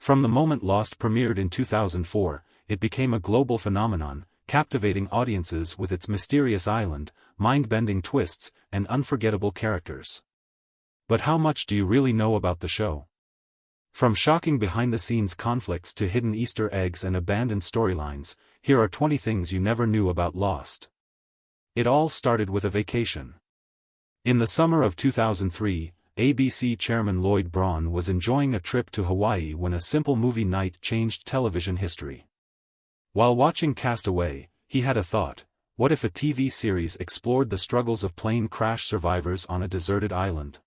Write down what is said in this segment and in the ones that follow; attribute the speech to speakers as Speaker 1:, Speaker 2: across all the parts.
Speaker 1: From the moment Lost premiered in 2004, it became a global phenomenon, captivating audiences with its mysterious island, mind-bending twists, and unforgettable characters. But how much do you really know about the show? From shocking behind-the-scenes conflicts to hidden Easter eggs and abandoned storylines, here are 20 things you never knew about Lost. It all started with a vacation. In the summer of 2003, ABC chairman Lloyd Braun was enjoying a trip to Hawaii when a simple movie night changed television history. While watching Cast Away, he had a thought: what if a TV series explored the struggles of plane crash survivors on a deserted island?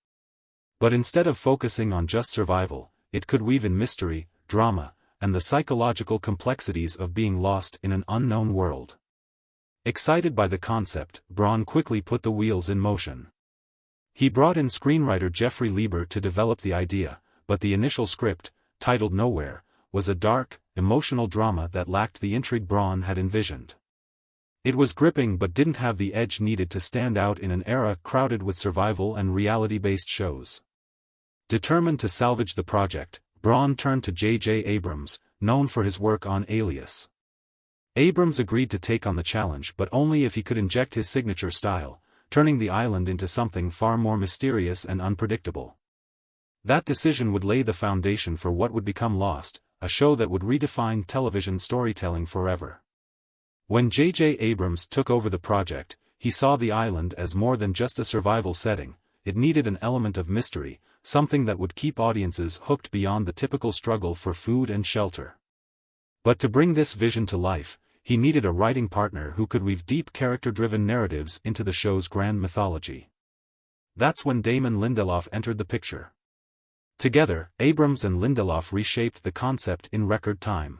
Speaker 1: But instead of focusing on just survival, it could weave in mystery, drama, and the psychological complexities of being lost in an unknown world. Excited by the concept, Braun quickly put the wheels in motion. He brought in screenwriter Jeffrey Lieber to develop the idea, but the initial script, titled Nowhere, was a dark, emotional drama that lacked the intrigue Braun had envisioned. It was gripping but didn't have the edge needed to stand out in an era crowded with survival and reality-based shows. Determined to salvage the project, Braun turned to J.J. Abrams, known for his work on Alias. Abrams agreed to take on the challenge, but only if he could inject his signature style, turning the island into something far more mysterious and unpredictable. That decision would lay the foundation for what would become Lost, a show that would redefine television storytelling forever. When J.J. Abrams took over the project, he saw the island as more than just a survival setting. It needed an element of mystery, something that would keep audiences hooked beyond the typical struggle for food and shelter. But to bring this vision to life, he needed a writing partner who could weave deep character-driven narratives into the show's grand mythology. That's when Damon Lindelof entered the picture. Together, Abrams and Lindelof reshaped the concept in record time.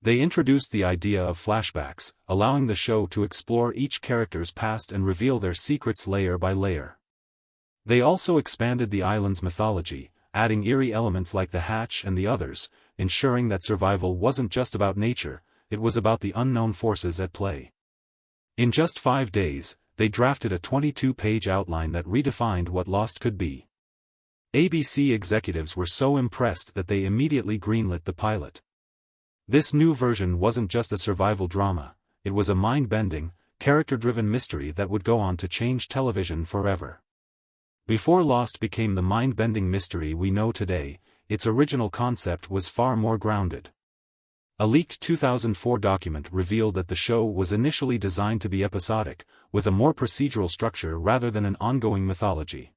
Speaker 1: They introduced the idea of flashbacks, allowing the show to explore each character's past and reveal their secrets layer by layer. They also expanded the island's mythology, adding eerie elements like the Hatch and the Others, ensuring that survival wasn't just about nature, it was about the unknown forces at play. In just 5 days, they drafted a 22-page outline that redefined what Lost could be. ABC executives were so impressed that they immediately greenlit the pilot. This new version wasn't just a survival drama, it was a mind-bending, character-driven mystery that would go on to change television forever. Before Lost became the mind-bending mystery we know today, its original concept was far more grounded. A leaked 2004 document revealed that the show was initially designed to be episodic, with a more procedural structure rather than an ongoing mythology.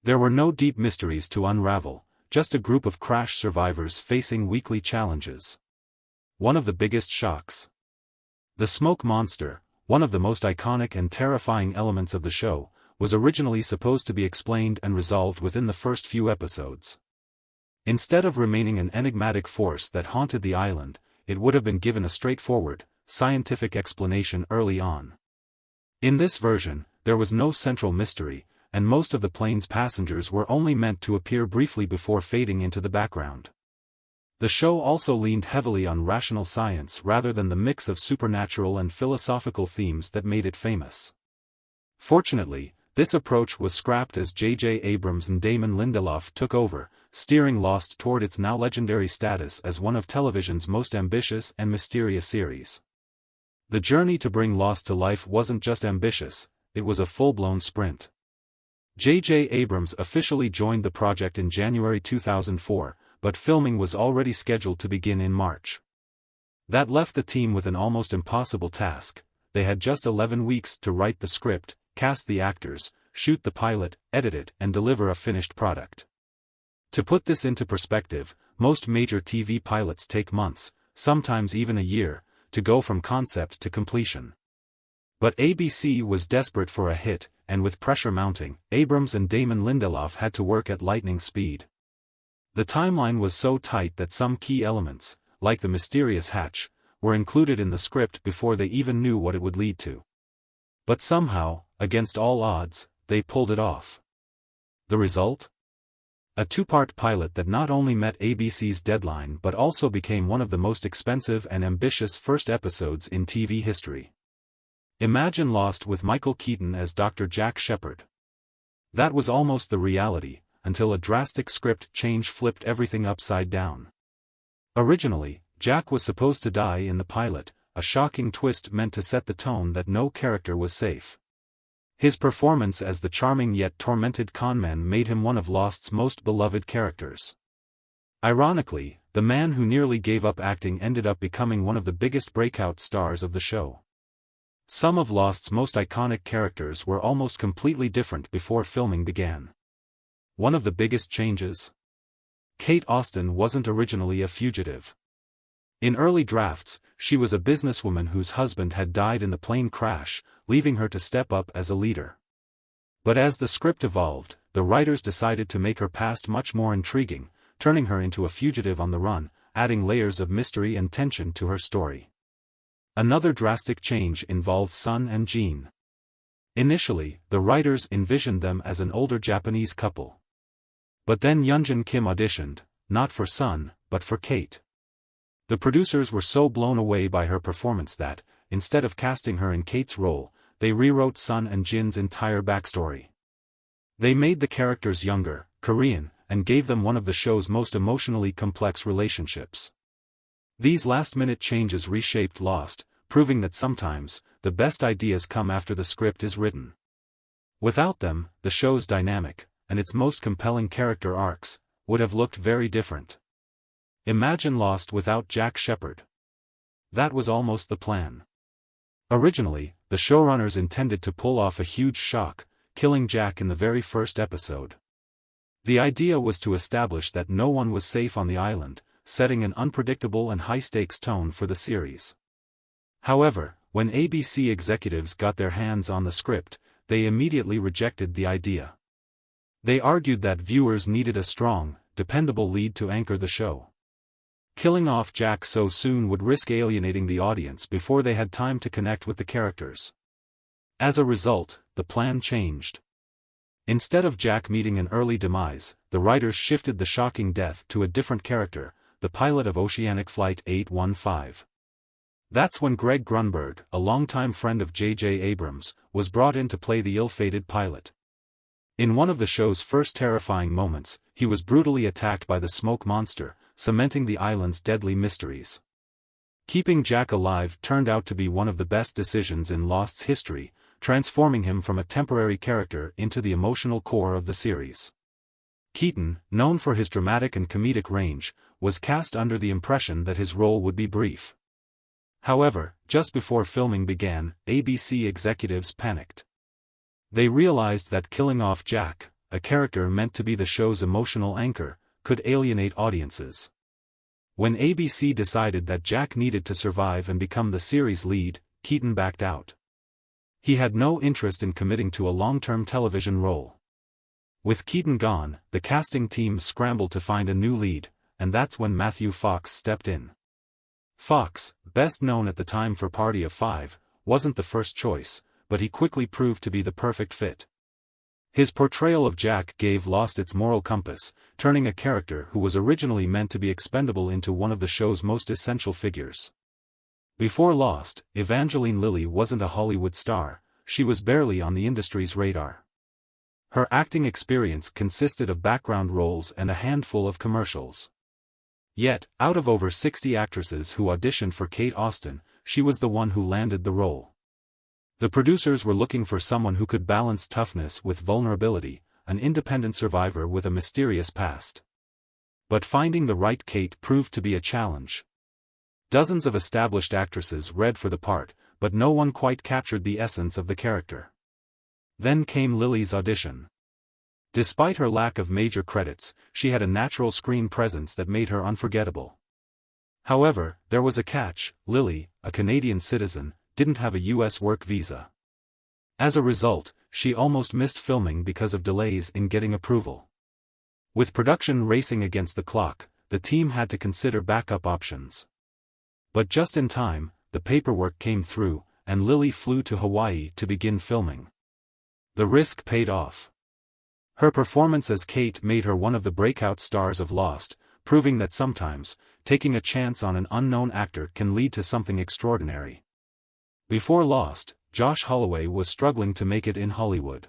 Speaker 1: There were no deep mysteries to unravel, just a group of crash survivors facing weekly challenges. One of the biggest shocks. The smoke monster, one of the most iconic and terrifying elements of the show, was originally supposed to be explained and resolved within the first few episodes. Instead of remaining an enigmatic force that haunted the island, it would have been given a straightforward, scientific explanation early on. In this version, there was no central mystery, and most of the plane's passengers were only meant to appear briefly before fading into the background. The show also leaned heavily on rational science rather than the mix of supernatural and philosophical themes that made it famous. Fortunately, this approach was scrapped as J.J. Abrams and Damon Lindelof took over, steering Lost toward its now legendary status as one of television's most ambitious and mysterious series. The journey to bring Lost to life wasn't just ambitious, it was a full-blown sprint. J.J. Abrams officially joined the project in January 2004, but filming was already scheduled to begin in March. That left the team with an almost impossible task. They had just 11 weeks to write the script, cast the actors, shoot the pilot, edit it, and deliver a finished product. To put this into perspective, most major TV pilots take months, sometimes even a year, to go from concept to completion. But ABC was desperate for a hit, and with pressure mounting, Abrams and Damon Lindelof had to work at lightning speed. The timeline was so tight that some key elements, like the mysterious hatch, were included in the script before they even knew what it would lead to. But somehow, against all odds, they pulled it off. The result? A 2-part pilot that not only met ABC's deadline but also became one of the most expensive and ambitious first episodes in TV history. Imagine Lost with Michael Keaton as Dr. Jack Shephard. That was almost the reality, until a drastic script change flipped everything upside down. Originally, Jack was supposed to die in the pilot, a shocking twist meant to set the tone that no character was safe. His performance as the charming yet tormented conman made him one of Lost's most beloved characters. Ironically, the man who nearly gave up acting ended up becoming one of the biggest breakout stars of the show. Some of Lost's most iconic characters were almost completely different before filming began. One of the biggest changes? Kate Austen wasn't originally a fugitive. In early drafts, she was a businesswoman whose husband had died in the plane crash, leaving her to step up as a leader. But as the script evolved, the writers decided to make her past much more intriguing, turning her into a fugitive on the run, adding layers of mystery and tension to her story. Another drastic change involved Sun and Jean. Initially, the writers envisioned them as an older Japanese couple. But then Yoonjin Kim auditioned, not for Sun, but for Kate. The producers were so blown away by her performance that, instead of casting her in Kate's role, they rewrote Sun and Jin's entire backstory. They made the characters younger, Korean, and gave them one of the show's most emotionally complex relationships. These last-minute changes reshaped Lost, proving that sometimes, the best ideas come after the script is written. Without them, the show's dynamic, and its most compelling character arcs, would have looked very different. Imagine Lost without Jack Shephard. That was almost the plan. Originally, the showrunners intended to pull off a huge shock, killing Jack in the very first episode. The idea was to establish that no one was safe on the island, setting an unpredictable and high-stakes tone for the series. However, when ABC executives got their hands on the script, they immediately rejected the idea. They argued that viewers needed a strong, dependable lead to anchor the show. Killing off Jack so soon would risk alienating the audience before they had time to connect with the characters. As a result, the plan changed. Instead of Jack meeting an early demise, the writers shifted the shocking death to a different character, the pilot of Oceanic Flight 815. That's when Greg Grunberg, a longtime friend of J.J. Abrams, was brought in to play the ill-fated pilot. In one of the show's first terrifying moments, he was brutally attacked by the smoke monster, cementing the island's deadly mysteries. Keeping Jack alive turned out to be one of the best decisions in Lost's history, transforming him from a temporary character into the emotional core of the series. Keaton, known for his dramatic and comedic range, was cast under the impression that his role would be brief. However, just before filming began, ABC executives panicked. They realized that killing off Jack, a character meant to be the show's emotional anchor, could alienate audiences. When ABC decided that Jack needed to survive and become the series lead, Keaton backed out. He had no interest in committing to a long-term television role. With Keaton gone, the casting team scrambled to find a new lead, and that's when Matthew Fox stepped in. Fox, best known at the time for Party of Five, wasn't the first choice, but he quickly proved to be the perfect fit. His portrayal of Jack gave Lost its moral compass, turning a character who was originally meant to be expendable into one of the show's most essential figures. Before Lost, Evangeline Lilly wasn't a Hollywood star, she was barely on the industry's radar. Her acting experience consisted of background roles and a handful of commercials. Yet, out of over 60 actresses who auditioned for Kate Austen, she was the one who landed the role. The producers were looking for someone who could balance toughness with vulnerability, an independent survivor with a mysterious past. But finding the right Kate proved to be a challenge. Dozens of established actresses read for the part, but no one quite captured the essence of the character. Then came Lilly's audition. Despite her lack of major credits, she had a natural screen presence that made her unforgettable. However, there was a catch: Lilly, a Canadian citizen, didn't have a U.S. work visa. As a result, she almost missed filming because of delays in getting approval. With production racing against the clock, the team had to consider backup options. But just in time, the paperwork came through, and Lilly flew to Hawaii to begin filming. The risk paid off. Her performance as Kate made her one of the breakout stars of Lost, proving that sometimes, taking a chance on an unknown actor can lead to something extraordinary. Before Lost, Josh Holloway was struggling to make it in Hollywood.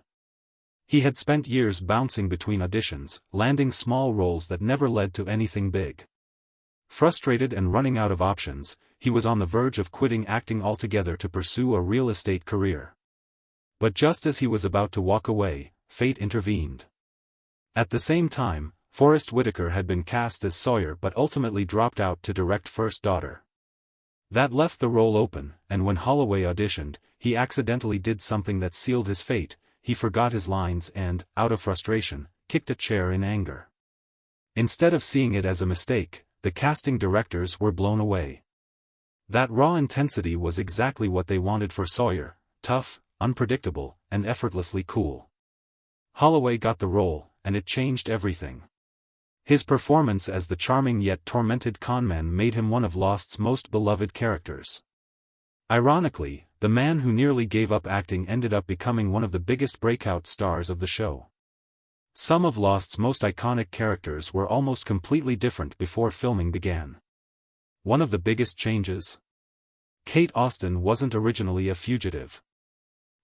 Speaker 1: He had spent years bouncing between auditions, landing small roles that never led to anything big. Frustrated and running out of options, he was on the verge of quitting acting altogether to pursue a real estate career. But just as he was about to walk away, fate intervened. At the same time, Forrest Whitaker had been cast as Sawyer but ultimately dropped out to direct First Daughter. That left the role open, and when Holloway auditioned, he accidentally did something that sealed his fate. He forgot his lines and, out of frustration, kicked a chair in anger. Instead of seeing it as a mistake, the casting directors were blown away. That raw intensity was exactly what they wanted for Sawyer: tough, unpredictable, and effortlessly cool. Holloway got the role, and it changed everything. His performance as the charming yet tormented conman made him one of Lost's most beloved characters. Ironically, the man who nearly gave up acting ended up becoming one of the biggest breakout stars of the show. Some of Lost's most iconic characters were almost completely different before filming began. One of the biggest changes? Kate Austen wasn't originally a fugitive.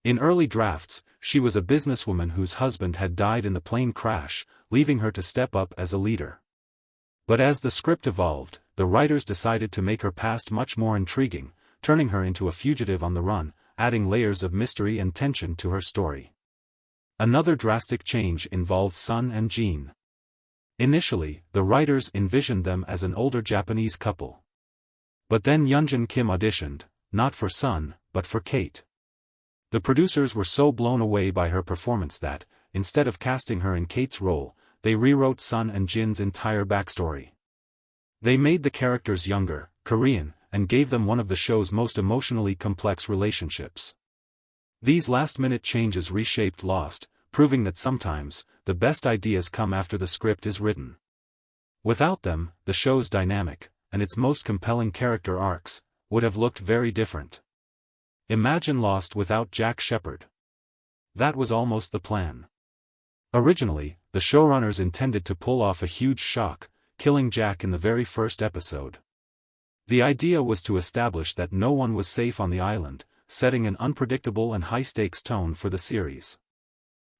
Speaker 1: In early drafts, she was a businesswoman whose husband had died in the plane crash, leaving her to step up as a leader. But as the script evolved, the writers decided to make her past much more intriguing, turning her into a fugitive on the run, adding layers of mystery and tension to her story. Another drastic change involved Sun and Jean. Initially, the writers envisioned them as an older Japanese couple. But then Yoonjin Kim auditioned, not for Sun, but for Kate. The producers were so blown away by her performance that, instead of casting her in Kate's role, they rewrote Sun and Jin's entire backstory. They made the characters younger, Korean, and gave them one of the show's most emotionally complex relationships. These last-minute changes reshaped Lost, proving that sometimes, the best ideas come after the script is written. Without them, the show's dynamic, and its most compelling character arcs, would have looked very different. Imagine Lost without Jack Shephard. That was almost the plan. Originally, the showrunners intended to pull off a huge shock, killing Jack in the very first episode. The idea was to establish that no one was safe on the island, setting an unpredictable and high-stakes tone for the series.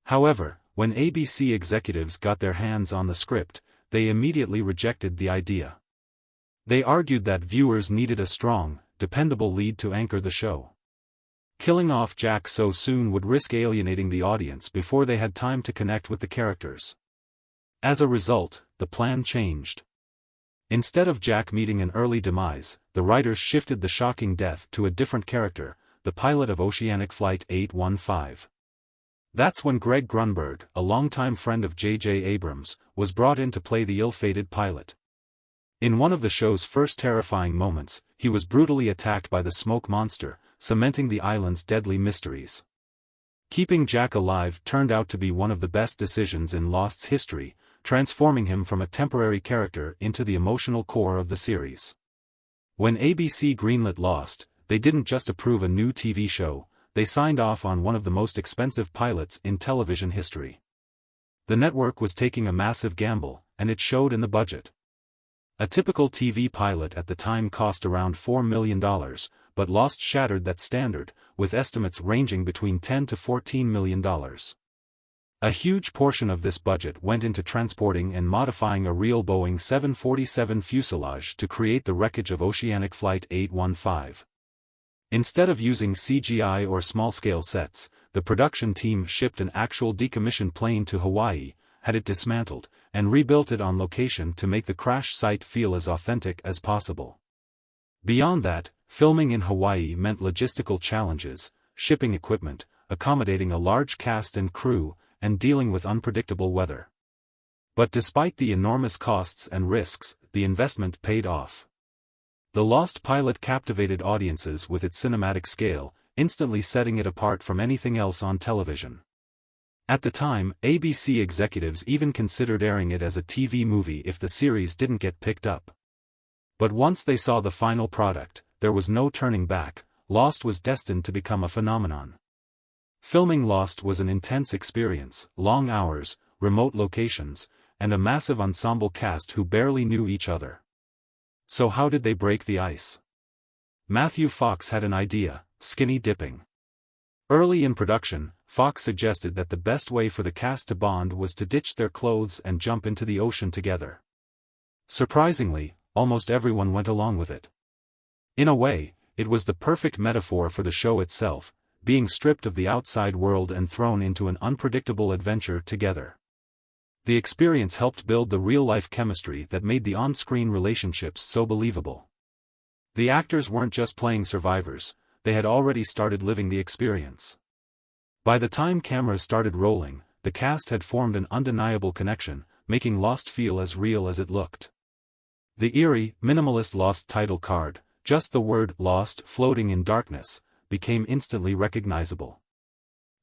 Speaker 1: However, when ABC executives got their hands on the script, they immediately rejected the idea. They argued that viewers needed a strong, dependable lead to anchor the show. Killing off Jack so soon would risk alienating the audience before they had time to connect with the characters. As a result, the plan changed. Instead of Jack meeting an early demise, the writers shifted the shocking death to a different character, the pilot of Oceanic Flight 815. That's when Greg Grunberg, a longtime friend of J.J. Abrams, was brought in to play the ill-fated pilot. In one of the show's first terrifying moments, he was brutally attacked by the smoke monster, cementing the island's deadly mysteries. Keeping Jack alive turned out to be one of the best decisions in Lost's history, transforming him from a temporary character into the emotional core of the series. When ABC greenlit Lost, they didn't just approve a new TV show, they signed off on one of the most expensive pilots in television history. The network was taking a massive gamble, and it showed in the budget. A typical TV pilot at the time cost around $4 million, but Lost shattered that standard, with estimates ranging between $10 to $14 million. A huge portion of this budget went into transporting and modifying a real Boeing 747 fuselage to create the wreckage of Oceanic Flight 815. Instead of using CGI or small-scale sets, the production team shipped an actual decommissioned plane to Hawaii, had it dismantled, and rebuilt it on location to make the crash site feel as authentic as possible. Beyond that, filming in Hawaii meant logistical challenges, shipping equipment, accommodating a large cast and crew, and dealing with unpredictable weather. But despite the enormous costs and risks, the investment paid off. The Lost pilot captivated audiences with its cinematic scale, instantly setting it apart from anything else on television. At the time, ABC executives even considered airing it as a TV movie if the series didn't get picked up. But once they saw the final product, there was no turning back. Lost was destined to become a phenomenon. Filming Lost was an intense experience, long hours, remote locations, and a massive ensemble cast who barely knew each other. So how did they break the ice? Matthew Fox had an idea: skinny dipping. Early in production, Fox suggested that the best way for the cast to bond was to ditch their clothes and jump into the ocean together. Surprisingly, almost everyone went along with it. In a way, it was the perfect metaphor for the show itself, being stripped of the outside world and thrown into an unpredictable adventure together. The experience helped build the real-life chemistry that made the on-screen relationships so believable. The actors weren't just playing survivors, they had already started living the experience. By the time cameras started rolling, the cast had formed an undeniable connection, making Lost feel as real as it looked. The eerie, minimalist Lost title card, just the word "Lost" floating in darkness, became instantly recognizable.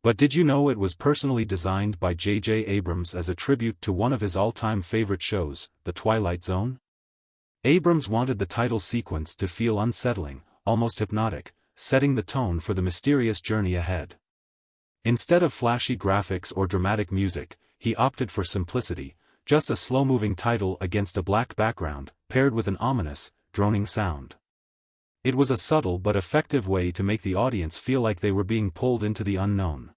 Speaker 1: But did you know it was personally designed by J.J. Abrams as a tribute to one of his all-time favorite shows, The Twilight Zone? Abrams wanted the title sequence to feel unsettling, almost hypnotic, setting the tone for the mysterious journey ahead. Instead of flashy graphics or dramatic music, he opted for simplicity, just a slow-moving title against a black background, paired with an ominous, droning sound. It was a subtle but effective way to make the audience feel like they were being pulled into the unknown.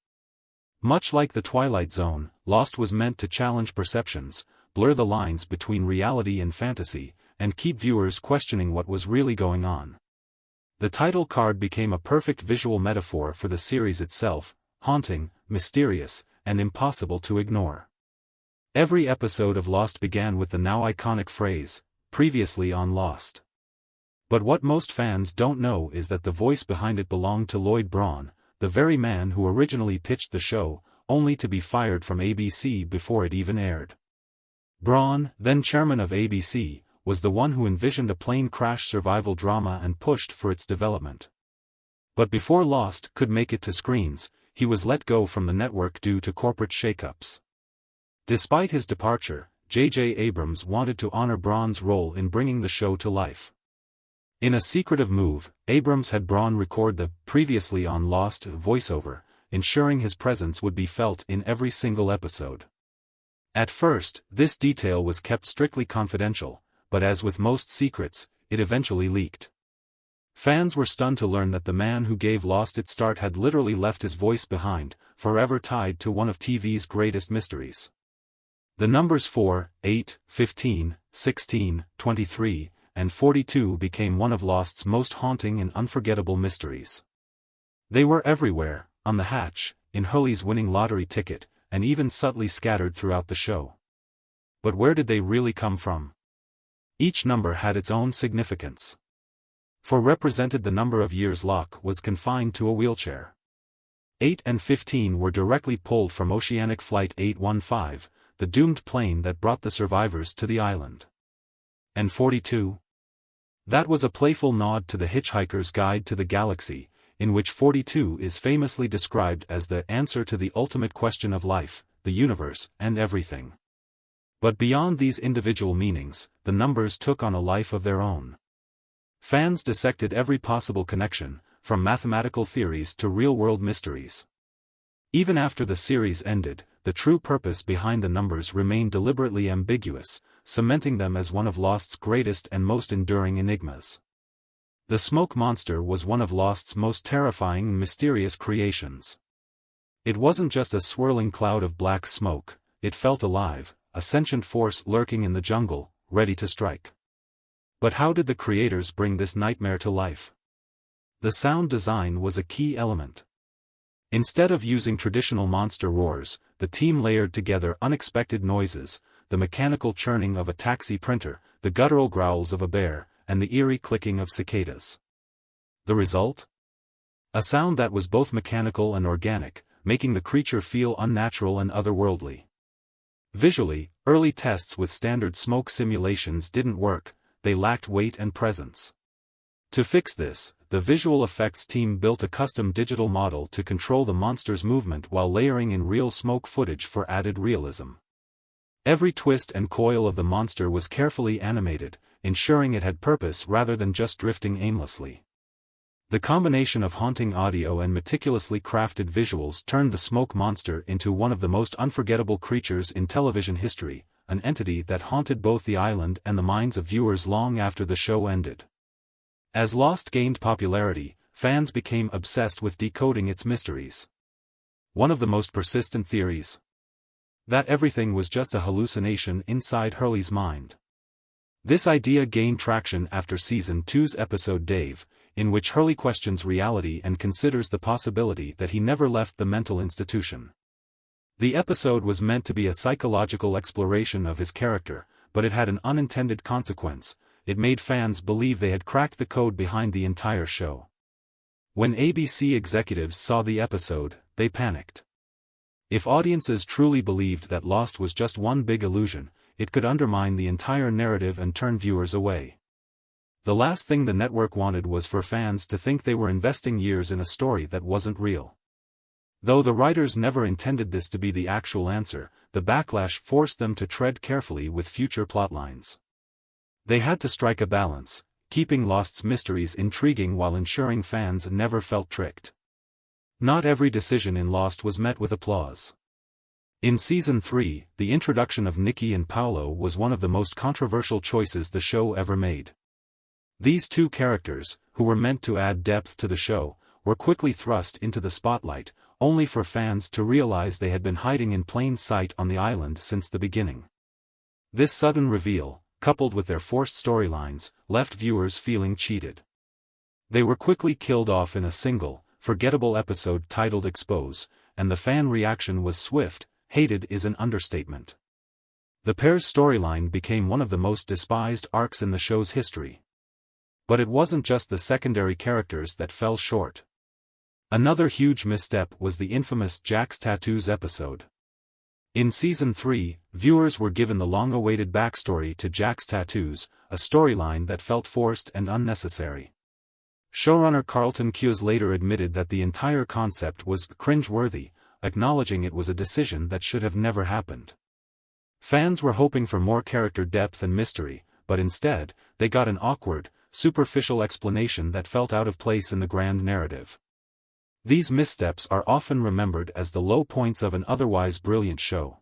Speaker 1: Much like The Twilight Zone, Lost was meant to challenge perceptions, blur the lines between reality and fantasy, and keep viewers questioning what was really going on. The title card became a perfect visual metaphor for the series itself, haunting, mysterious, and impossible to ignore. Every episode of Lost began with the now iconic phrase, "Previously on Lost." But what most fans don't know is that the voice behind it belonged to Lloyd Braun, the very man who originally pitched the show, only to be fired from ABC before it even aired. Braun, then chairman of ABC, was the one who envisioned a plane crash survival drama and pushed for its development. But before Lost could make it to screens, he was let go from the network due to corporate shakeups. Despite his departure, J.J. Abrams wanted to honor Braun's role in bringing the show to life. In a secretive move, Abrams had Braun record the "Previously on Lost" voiceover, ensuring his presence would be felt in every single episode. At first, this detail was kept strictly confidential, but as with most secrets, it eventually leaked. Fans were stunned to learn that the man who gave Lost its start had literally left his voice behind, forever tied to one of TV's greatest mysteries. The numbers 4, 8, 15, 16, 23, and 42 became one of Lost's most haunting and unforgettable mysteries. They were everywhere, on the hatch, in Hurley's winning lottery ticket, and even subtly scattered throughout the show. But where did they really come from? Each number had its own significance. 4 represented the number of years Locke was confined to a wheelchair. 8 and 15 were directly pulled from Oceanic Flight 815, the doomed plane that brought the survivors to the island. And 42? That was a playful nod to The Hitchhiker's Guide to the Galaxy, in which 42 is famously described as the answer to the ultimate question of life, the universe, and everything. But beyond these individual meanings, the numbers took on a life of their own. Fans dissected every possible connection, from mathematical theories to real-world mysteries. Even after the series ended, the true purpose behind the numbers remained deliberately ambiguous, cementing them as one of Lost's greatest and most enduring enigmas. The smoke monster was one of Lost's most terrifying and mysterious creations. It wasn't just a swirling cloud of black smoke, it felt alive, a sentient force lurking in the jungle, ready to strike. But how did the creators bring this nightmare to life? The sound design was a key element. Instead of using traditional monster roars, the team layered together unexpected noises, the mechanical churning of a taxi printer, the guttural growls of a bear, and the eerie clicking of cicadas. The result? A sound that was both mechanical and organic, making the creature feel unnatural and otherworldly. Visually, early tests with standard smoke simulations didn't work, they lacked weight and presence. To fix this, the visual effects team built a custom digital model to control the monster's movement while layering in real smoke footage for added realism. Every twist and coil of the monster was carefully animated, ensuring it had purpose rather than just drifting aimlessly. The combination of haunting audio and meticulously crafted visuals turned the smoke monster into one of the most unforgettable creatures in television history, an entity that haunted both the island and the minds of viewers long after the show ended. As Lost gained popularity, fans became obsessed with decoding its mysteries. One of the most persistent theories? That everything was just a hallucination inside Hurley's mind. This idea gained traction after Season 2's episode Dave, in which Hurley questions reality and considers the possibility that he never left the mental institution. The episode was meant to be a psychological exploration of his character, but it had an unintended consequence: it made fans believe they had cracked the code behind the entire show. When ABC executives saw the episode, they panicked. If audiences truly believed that Lost was just one big illusion, it could undermine the entire narrative and turn viewers away. The last thing the network wanted was for fans to think they were investing years in a story that wasn't real. Though the writers never intended this to be the actual answer, the backlash forced them to tread carefully with future plotlines. They had to strike a balance, keeping Lost's mysteries intriguing while ensuring fans never felt tricked. Not every decision in Lost was met with applause. In Season 3, the introduction of Nikki and Paolo was one of the most controversial choices the show ever made. These two characters, who were meant to add depth to the show, were quickly thrust into the spotlight, only for fans to realize they had been hiding in plain sight on the island since the beginning. This sudden reveal, coupled with their forced storylines, left viewers feeling cheated. They were quickly killed off in a single, forgettable episode titled Expose, and the fan reaction was swift. Hated is an understatement. The pair's storyline became one of the most despised arcs in the show's history. But it wasn't just the secondary characters that fell short. Another huge misstep was the infamous Jack's Tattoos episode. In Season 3, viewers were given the long-awaited backstory to Jack's Tattoos, a storyline that felt forced and unnecessary. Showrunner Carlton Cuse later admitted that the entire concept was cringe-worthy, acknowledging it was a decision that should have never happened. Fans were hoping for more character depth and mystery, but instead, they got an awkward, superficial explanation that felt out of place in the grand narrative. These missteps are often remembered as the low points of an otherwise brilliant show.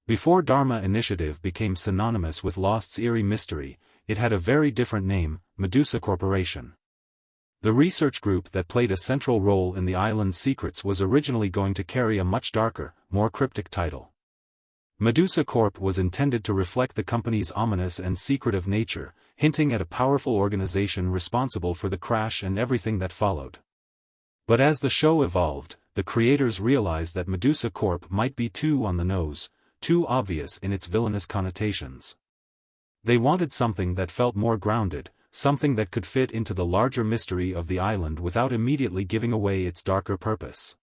Speaker 1: Before Dharma Initiative became synonymous with Lost's eerie mystery, it had a very different name, Medusa Corporation. The research group that played a central role in the island's secrets was originally going to carry a much darker, more cryptic title. Medusa Corp was intended to reflect the company's ominous and secretive nature, hinting at a powerful organization responsible for the crash and everything that followed. But as the show evolved, the creators realized that Medusa Corp might be too on the nose, too obvious in its villainous connotations. They wanted something that felt more grounded, something that could fit into the larger mystery of the island without immediately giving away its darker purpose.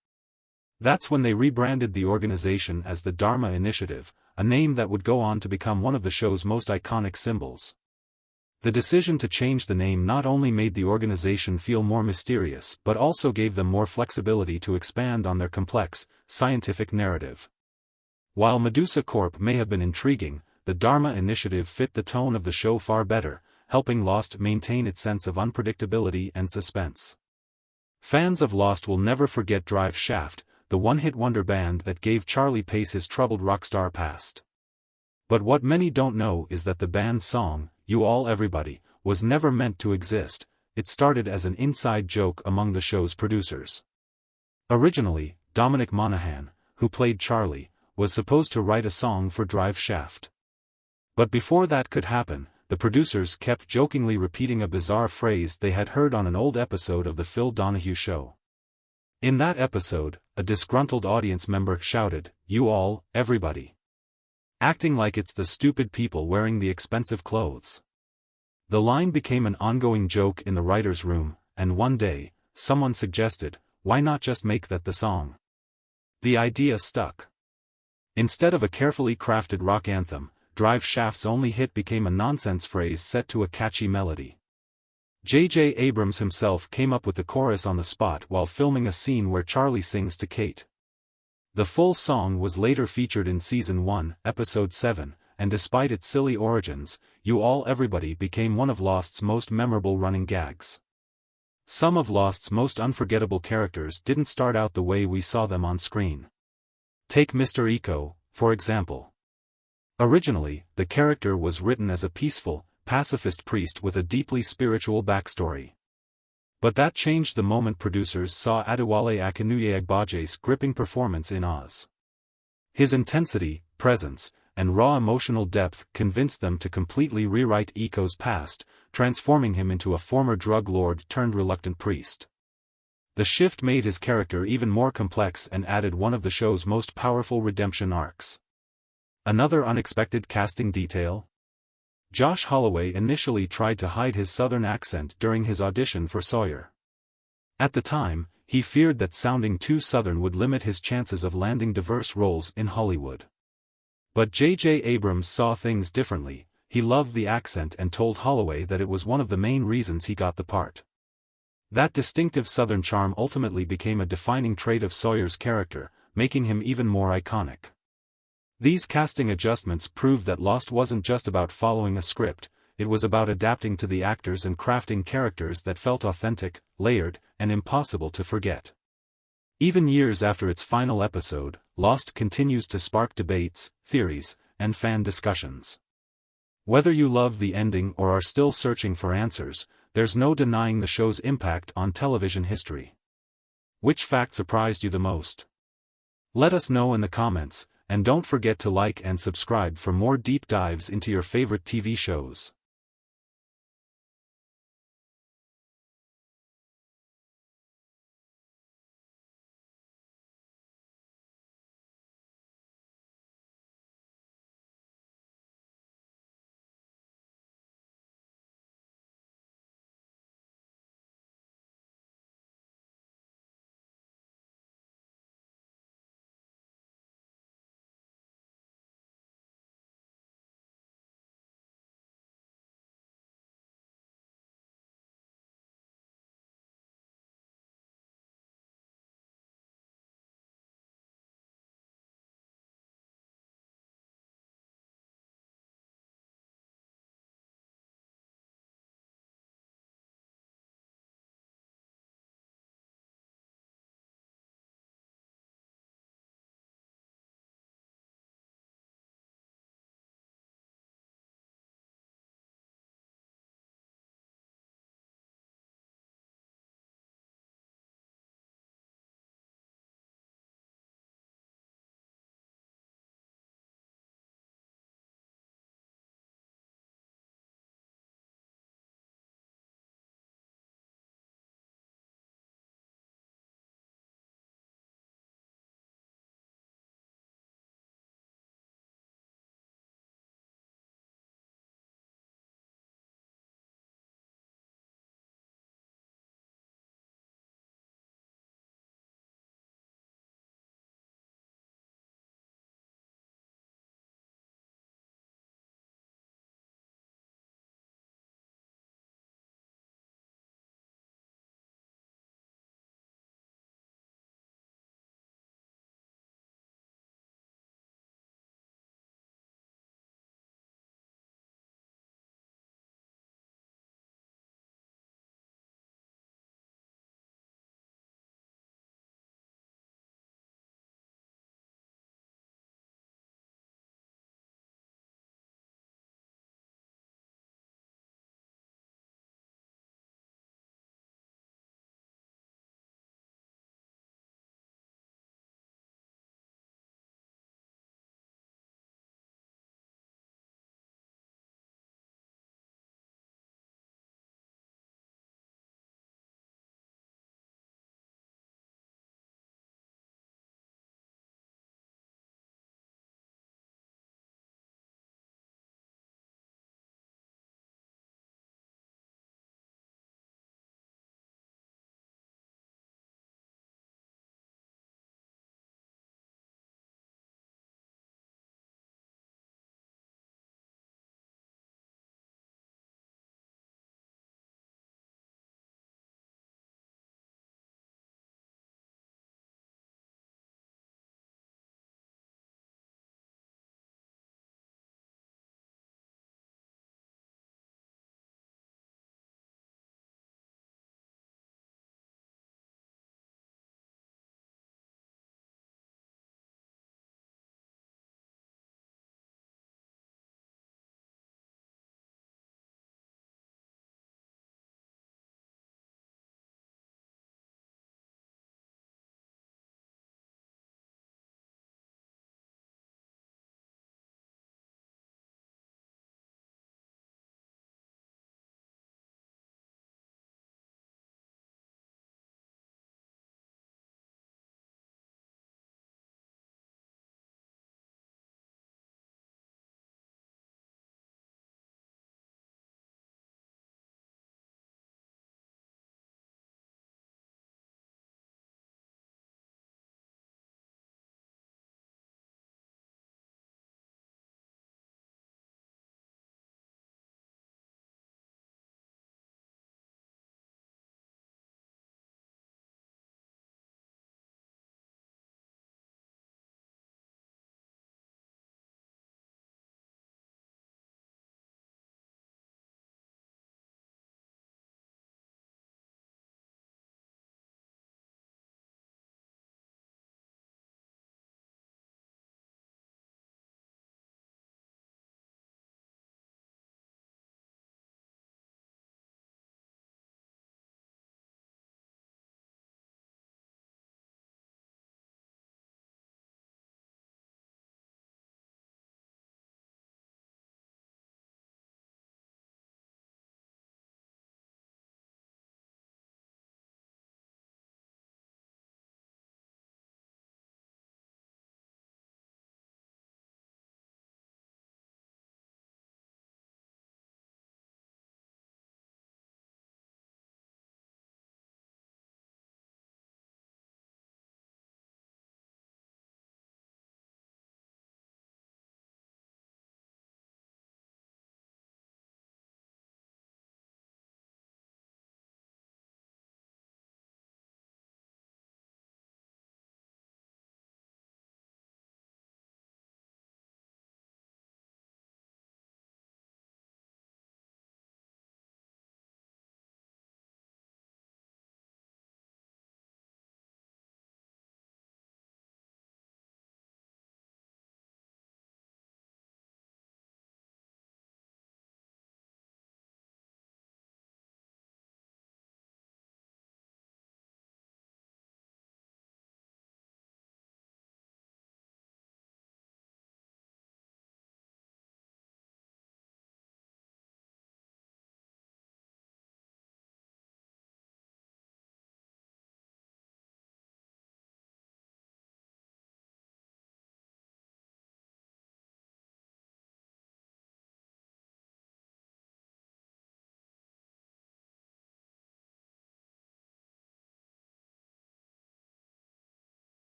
Speaker 1: That's when they rebranded the organization as the Dharma Initiative, a name that would go on to become one of the show's most iconic symbols. The decision to change the name not only made the organization feel more mysterious but also gave them more flexibility to expand on their complex, scientific narrative. While Medusa Corp may have been intriguing, the Dharma Initiative fit the tone of the show far better, helping Lost maintain its sense of unpredictability and suspense. Fans of Lost will never forget Drive Shaft, the one-hit wonder band that gave Charlie Pace his troubled rock star past. But what many don't know is that the band's song, You All Everybody, was never meant to exist. It started as an inside joke among the show's producers. Originally, Dominic Monaghan, who played Charlie, was supposed to write a song for Drive Shaft. But before that could happen, the producers kept jokingly repeating a bizarre phrase they had heard on an old episode of The Phil Donahue Show. In that episode, a disgruntled audience member shouted, "You all, everybody," acting like it's the stupid people wearing the expensive clothes. The line became an ongoing joke in the writer's room, and one day, someone suggested, why not just make that the song? The idea stuck. Instead of a carefully crafted rock anthem, Drive Shaft's only hit became a nonsense phrase set to a catchy melody. J.J. Abrams himself came up with the chorus on the spot while filming a scene where Charlie sings to Kate. The full song was later featured in Season 1, Episode 7, and despite its silly origins, You All Everybody became one of Lost's most memorable running gags. Some of Lost's most unforgettable characters didn't start out the way we saw them on screen. Take Mr. Eko, for example. Originally, the character was written as a peaceful, pacifist priest with a deeply spiritual backstory. But that changed the moment producers saw Adewale Akinnuye Agbaje's gripping performance in Oz. His intensity, presence, and raw emotional depth convinced them to completely rewrite Eco's past, transforming him into a former drug lord turned reluctant priest. The shift made his character even more complex and added one of the show's most powerful redemption arcs. Another unexpected casting detail? Josh Holloway initially tried to hide his southern accent during his audition for Sawyer. At the time, he feared that sounding too southern would limit his chances of landing diverse roles in Hollywood. But J.J. Abrams saw things differently. He loved the accent and told Holloway that it was one of the main reasons he got the part. That distinctive southern charm ultimately became a defining trait of Sawyer's character, making him even more iconic. These casting adjustments proved that Lost wasn't just about following a script, it was about adapting to the actors and crafting characters that felt authentic, layered, and impossible to forget. Even years after its final episode, Lost continues to spark debates, theories, and fan discussions. Whether you love the ending or are still searching for answers, there's no denying the show's impact on television history. Which fact surprised you the most? Let us know in the comments, and don't forget to like and subscribe for more deep dives into your favorite TV shows.